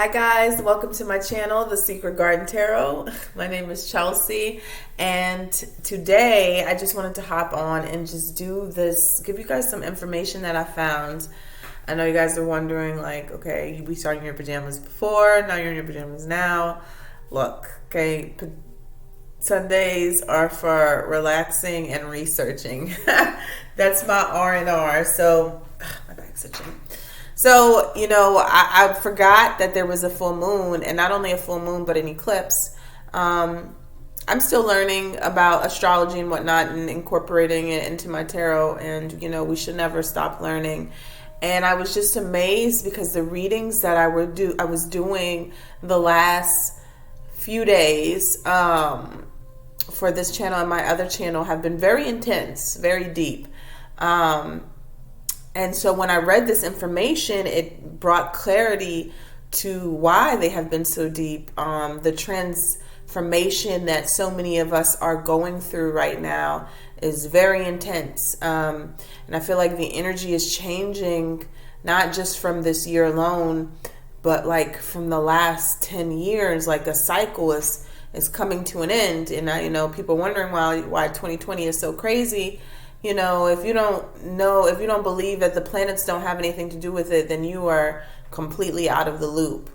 Hi guys, welcome to my channel, The Secret Garden Tarot. My name is Chelsea, and today I just wanted to hop on and just do this, give you guys some information that I found. I know you guys are wondering, like, okay, you be starting your pajamas before, now you're in your pajamas now. Look, okay, Sundays are for relaxing and researching. That's my R&R. So, my back's itching. So, I forgot that there was a full moon, and not only a full moon, but an eclipse. I'm still learning about astrology and whatnot and incorporating it into my tarot, and, we should never stop learning. And I was just amazed because the readings that I was doing the last few days for this channel and my other channel have been very intense, very deep. And so when I read this information, it brought clarity to why they have been so deep. The transformation that so many of us are going through right now is very intense. And I feel like the energy is changing, not just from this year alone, but like from the last 10 years, like a cycle is coming to an end. And people wondering why 2020 is so crazy. If you don't believe that the planets don't have anything to do with it, then you are completely out of the loop,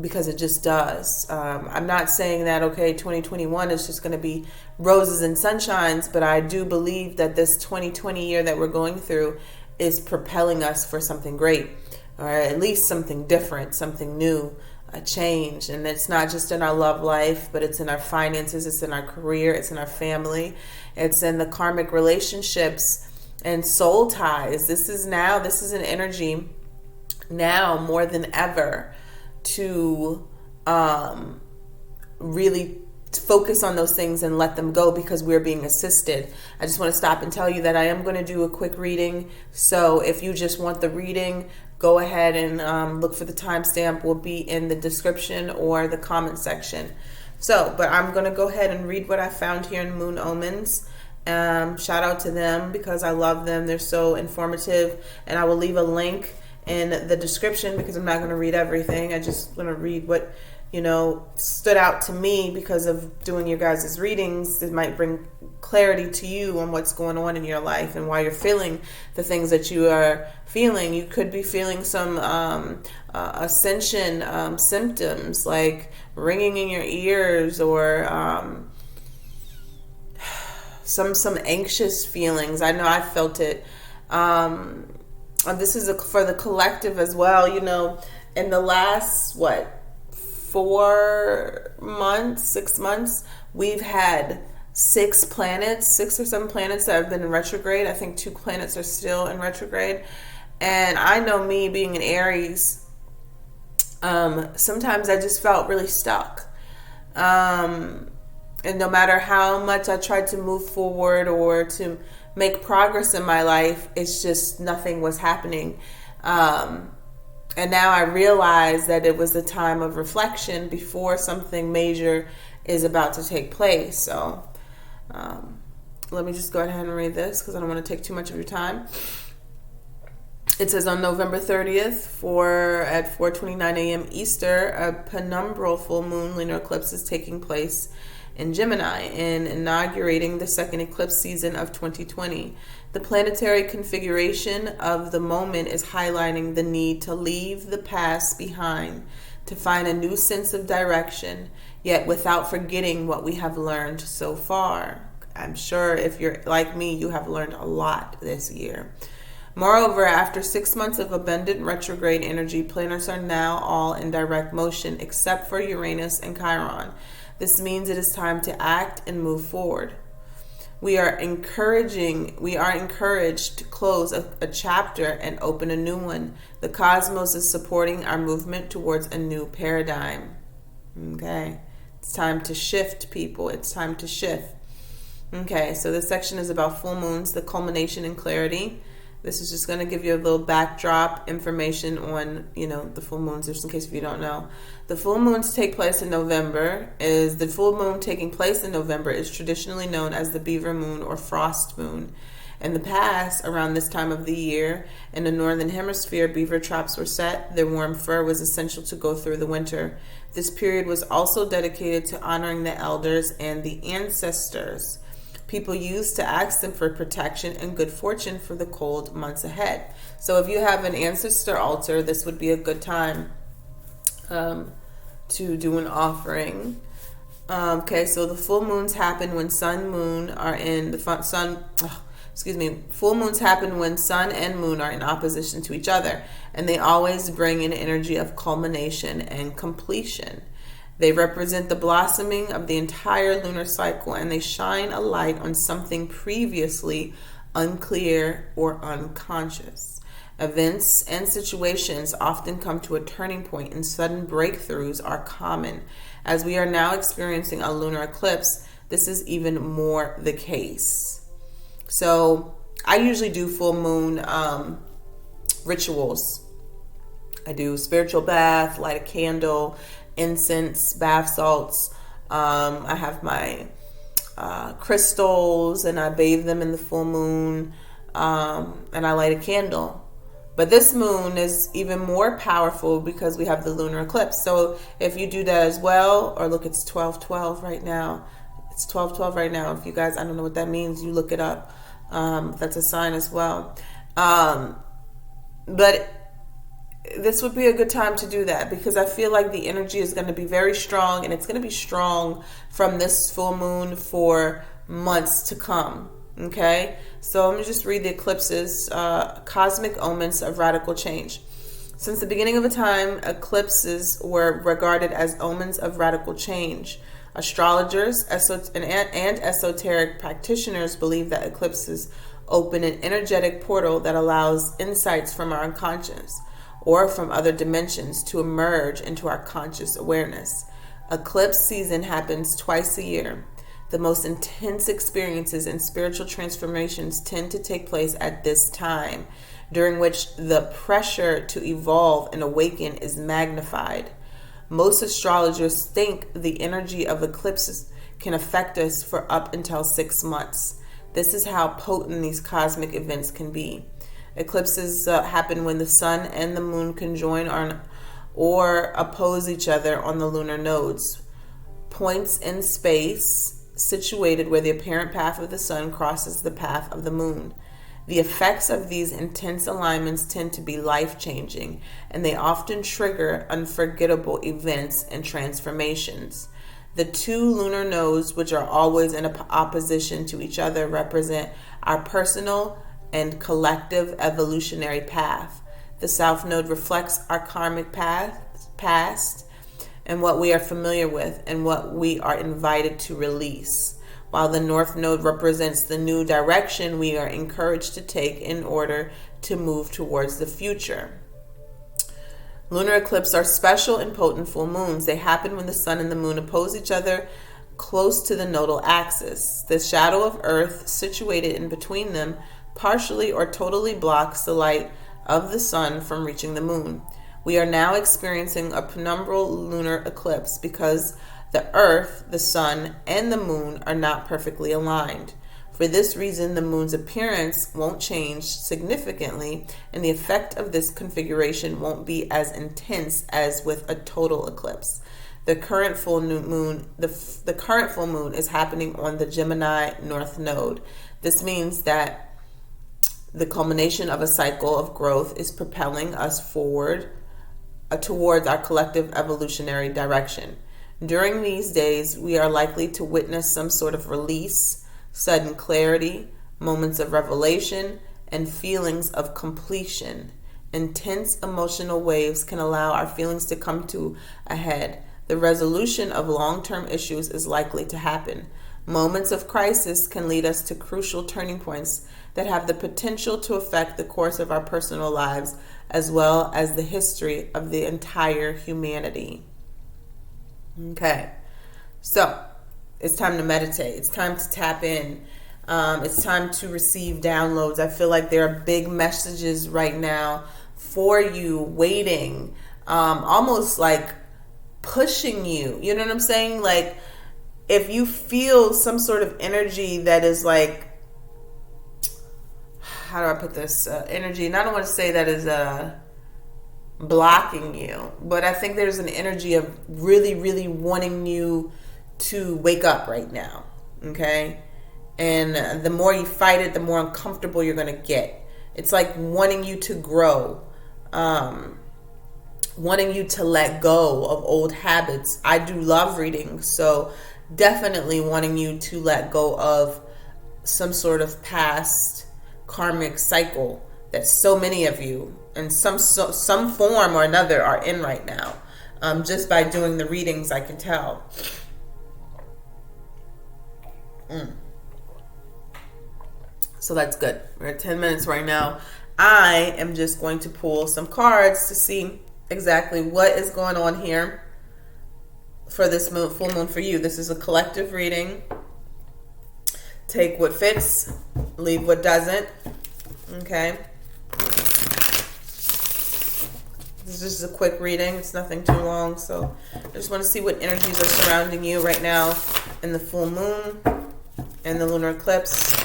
because it just does. I'm not saying that, 2021 is just going to be roses and sunshines, but I do believe that this 2020 year that we're going through is propelling us for something great, or at least something different, something new, a change. And it's not just in our love life, but it's in our finances, it's in our career, it's in our family, it's in the karmic relationships and soul ties. This is an energy now more than ever to really focus on those things and let them go, because we're being assisted. I just want to stop and tell you that I am going to do a quick reading. So if you just want the reading, go ahead and look for the timestamp. Will be in the description or the comment section. But I'm going to go ahead and read what I found here in Moon Omens. Shout out to them because I love them. They're so informative. And I will leave a link in the description because I'm not going to read everything. I just want to read what, stood out to me because of doing your guys' readings. It might bring clarity to you on what's going on in your life and why you're feeling the things that you are feeling. You could be feeling some ascension symptoms, like ringing in your ears, or some anxious feelings. I know I felt it. This is for the collective as well. In the last 6 months, we've had 6 or 7 planets that have been in retrograde. I think 2 planets are still in retrograde. And I know, me being an Aries, sometimes I just felt really stuck. And no matter how much I tried to move forward or to make progress in my life, it's just nothing was happening. And now I realize that it was a time of reflection before something major is about to take place. So let me just go ahead and read this because I don't want to take too much of your time. It says on November 30th at 4:29 a.m. Easter, a penumbral full moon lunar eclipse is taking place in Gemini and inaugurating the second eclipse season of 2020. The planetary configuration of the moment is highlighting the need to leave the past behind, to find a new sense of direction, yet without forgetting what we have learned so far. I'm sure if you're like me, you have learned a lot this year. Moreover, after 6 months of abundant retrograde energy, planets are now all in direct motion except for Uranus and Chiron. This means it is time to act and move forward. We are encouraged to close a chapter and open a new one. The cosmos is supporting our movement towards a new paradigm. Okay. It's time to shift, people. It's time to shift. Okay, so this section is about full moons, the culmination and clarity. This is just going to give you a little backdrop information on, the full moons, just in case if you don't know. The full moons take place in November. The full moon taking place in November is traditionally known as the beaver moon or frost moon. In the past, around this time of the year, in the northern hemisphere, beaver traps were set. Their warm fur was essential to go through the winter. This period was also dedicated to honoring the elders and the ancestors. People used to ask them for protection and good fortune for the cold months ahead. So if you have an ancestor altar, this would be a good time to do an offering. Okay, so the full moons happen when full moons happen when sun and moon are in opposition to each other, and they always bring an energy of culmination and completion. They represent the blossoming of the entire lunar cycle, and they shine a light on something previously unclear or unconscious. Events and situations often come to a turning point, and sudden breakthroughs are common. As we are now experiencing a lunar eclipse, this is even more the case. So I usually do full moon rituals. I do spiritual bath, light a candle, incense, bath salts. I have my crystals, and I bathe them in the full moon, and I light a candle. But this moon is even more powerful because we have the lunar eclipse. So if you do that as well, or look, it's 12:12 right now. It's 12:12 right now. If you guys, I don't know what that means, you look it up. That's a sign as well. But this would be a good time to do that, because I feel like the energy is going to be very strong, and it's going to be strong from this full moon for months to come. Okay, so let me just read the eclipses. Cosmic omens of radical change. Since the beginning of time, eclipses were regarded as omens of radical change. Astrologers and esoteric practitioners believe that eclipses open an energetic portal that allows insights from our unconscious or from other dimensions to emerge into our conscious awareness. Eclipse season happens twice a year. The most intense experiences and spiritual transformations tend to take place at this time, during which the pressure to evolve and awaken is magnified. Most astrologers think the energy of eclipses can affect us for up until 6 months. This is how potent these cosmic events can be. Eclipses happen when the sun and the moon conjoin or oppose each other on the lunar nodes, points in space situated where the apparent path of the sun crosses the path of the moon. The effects of these intense alignments tend to be life-changing, and they often trigger unforgettable events and transformations. The two lunar nodes, which are always in opposition to each other, represent our personal and collective evolutionary path. The south node reflects our karmic past and what we are familiar with and what we are invited to release, while the north node represents the new direction we are encouraged to take in order to move towards the future. Lunar eclipses are special and potent full moons. They happen when the sun and the moon oppose each other close to the nodal axis. The shadow of Earth, situated in between them, partially or totally blocks the light of the sun from reaching the moon. We are now experiencing a penumbral lunar eclipse because the Earth, the sun, and the moon are not perfectly aligned. For this reason, the moon's appearance won't change significantly, and the effect of this configuration won't be as intense as with a total eclipse. The current full moon is happening on the Gemini North Node. This means that the culmination of a cycle of growth is propelling us forward towards our collective evolutionary direction. During these days, we are likely to witness some sort of release, sudden clarity, moments of revelation, and feelings of completion. Intense emotional waves can allow our feelings to come to a head. The resolution of long-term issues is likely to happen. Moments of crisis can lead us to crucial turning points that have the potential to affect the course of our personal lives as well as the history of the entire humanity. Okay, so it's time to meditate. It's time to tap in. It's time to receive downloads. I feel like there are big messages right now for you waiting, almost like pushing you. You know what I'm saying? Like, if you feel some sort of energy that is like how do I put this, energy, and I don't want to say that is blocking you, but I think there's an energy of really, really wanting you to wake up right now, okay? And the more you fight it, the more uncomfortable you're going to get. It's like wanting you to grow, wanting you to let go of old habits. I do love reading, so definitely wanting you to let go of some sort of past karmic cycle that so many of you in some form or another are in right now. Just by doing the readings, I can tell. So that's good. We're at 10 minutes right now. I am just going to pull some cards to see exactly what is going on here for this full moon for you. This is a collective reading. Take what fits, leave what doesn't. Okay. This is just a quick reading. It's nothing too long. So I just want to see what energies are surrounding you right now in the full moon and the lunar eclipse.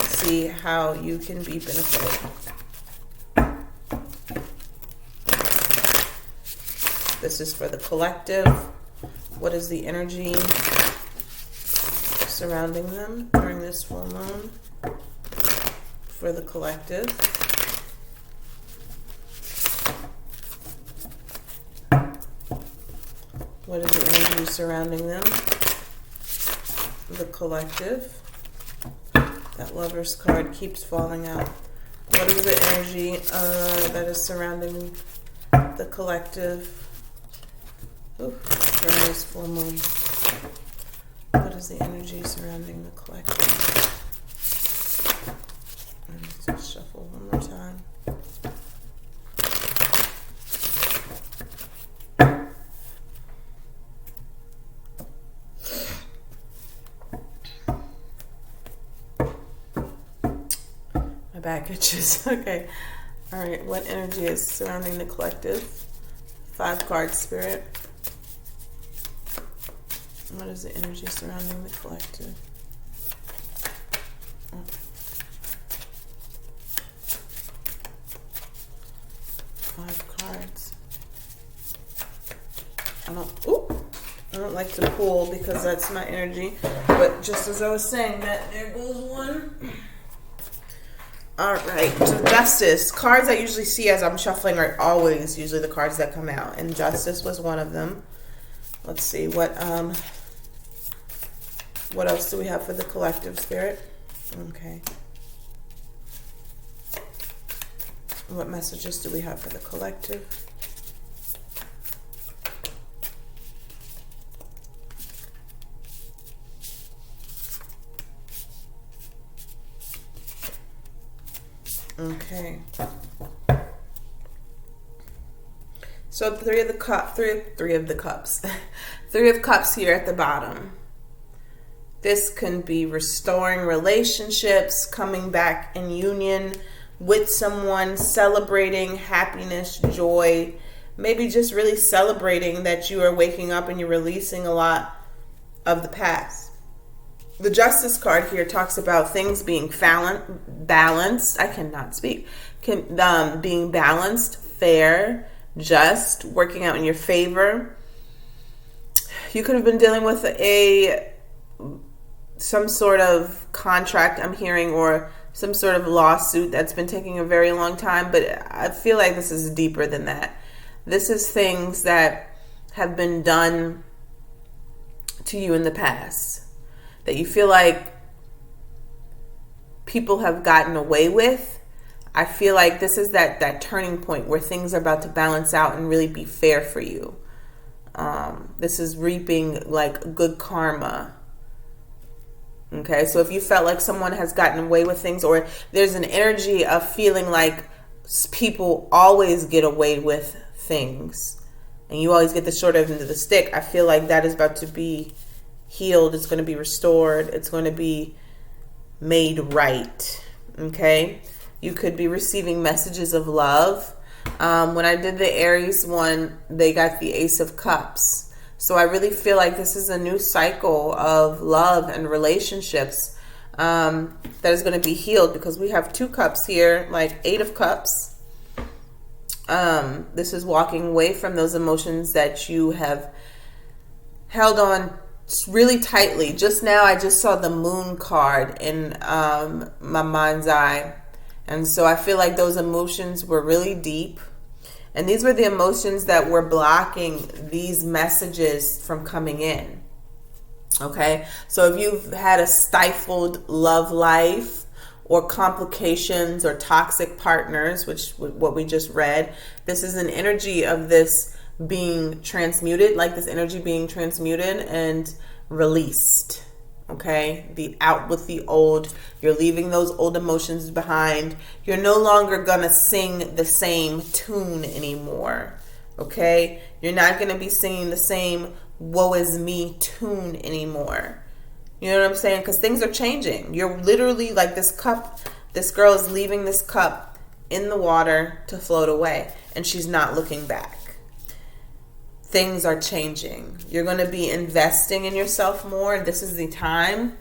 See how you can be benefited. This is for the collective. What is the energy surrounding them during this full moon for the collective? What is the energy surrounding them? The collective. That Lover's card keeps falling out. What is the energy that is surrounding the collective during this full moon? What is the energy surrounding the collective? Let's shuffle one more time. My back itches. Okay. All right. What energy is surrounding the collective? 5 cards, Spirit. What is the energy surrounding the collective? Oh. 5 cards. I don't like to pull because that's my energy. But just as I was saying that, there goes one. All right, so Justice. Cards I usually see as I'm shuffling are always usually the cards that come out. And Justice was one of them. Let's see, what else do we have for the collective, Spirit? Okay. What messages do we have for the collective? Okay. So 3 of cups. 3 of cups here at the bottom. This can be restoring relationships, coming back in union with someone, celebrating happiness, joy, maybe just really celebrating that you are waking up and you're releasing a lot of the past. The Justice card here talks about things being balanced. I cannot speak. Being balanced, fair, just, working out in your favor. You could have been dealing with some sort of contract, I'm hearing, or some sort of lawsuit that's been taking a very long time, but I feel like this is deeper than that. This is things that have been done to you in the past that you feel like people have gotten away with. I feel like this is that turning point where things are about to balance out and really be fair for you. This is reaping like good karma. Okay, so if you felt like someone has gotten away with things, or there's an energy of feeling like people always get away with things and you always get the short end of the stick, I feel like that is about to be healed. It's going to be restored. It's going to be made right. Okay, you could be receiving messages of love. When I did the Aries one, they got the Ace of Cups. So I really feel like this is a new cycle of love and relationships. that is going to be healed, because we have 2 cups here, like 8 of cups. This is walking away from those emotions that you have held on really tightly. Just now, I just saw the moon card in my mind's eye. And so I feel like those emotions were really deep. And these were the emotions that were blocking these messages from coming in. Okay? So if you've had a stifled love life, or complications, or toxic partners, which what we just read, this is an energy of this being transmuted, like this energy being transmuted and released. Okay, the out with the old. You're leaving those old emotions behind. You're no longer gonna sing the same tune anymore. Okay, you're not gonna be singing the same woe is me tune anymore. You know what I'm saying? Because things are changing. You're literally like this cup. This girl is leaving this cup in the water to float away, and she's not looking back. Things are changing. You're going to be investing in yourself more. This is the time.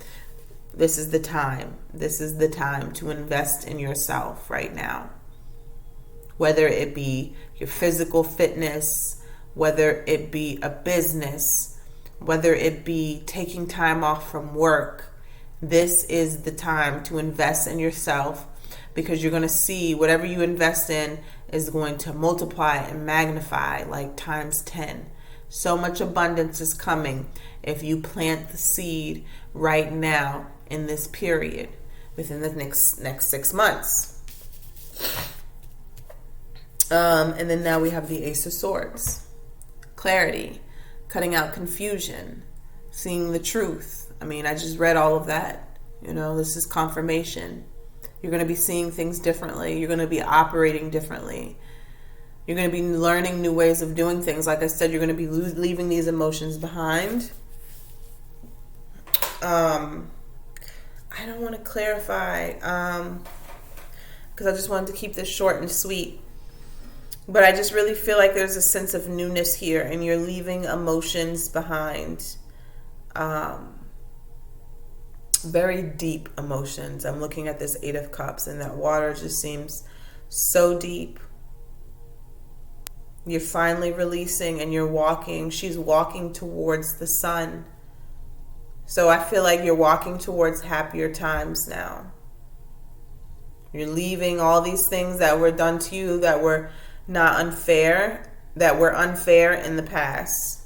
This is the time. This is the time to invest in yourself right now. Whether it be your physical fitness, whether it be a business, whether it be taking time off from work, this is the time to invest in yourself, because you're going to see whatever you invest in is going to multiply and magnify like times 10. So much abundance is coming if you plant the seed right now in this period, within the next 6 months. And then now we have the Ace of Swords. Clarity, cutting out confusion, seeing the truth. I mean, I just read all of that. You know, this is confirmation. You're going to be seeing things differently. You're going to be operating differently. You're going to be learning new ways of doing things. Like I said, you're going to be leaving these emotions behind. I don't want to clarify because I just wanted to keep this short and sweet. But I just really feel like there's a sense of newness here, and you're leaving emotions behind. Very deep emotions. I'm looking at this 8 of Cups, and that water just seems so deep. You're finally releasing, and you're walking. She's walking towards the sun. So I feel like you're walking towards happier times now. You're leaving all these things that were done to you that were not unfair, that were unfair in the past.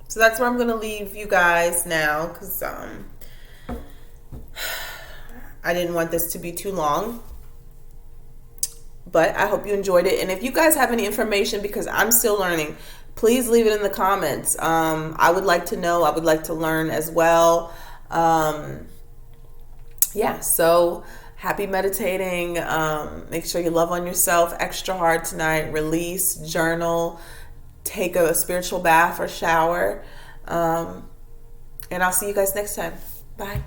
So that's where I'm going to leave you guys now, because I didn't want this to be too long. But I hope you enjoyed it. And if you guys have any information, because I'm still learning, please leave it in the comments. I would like to know. I would like to learn as well. Yeah, so happy meditating. Make sure you love on yourself extra hard tonight. Release, journal, take a spiritual bath or shower. And I'll see you guys next time. Bye.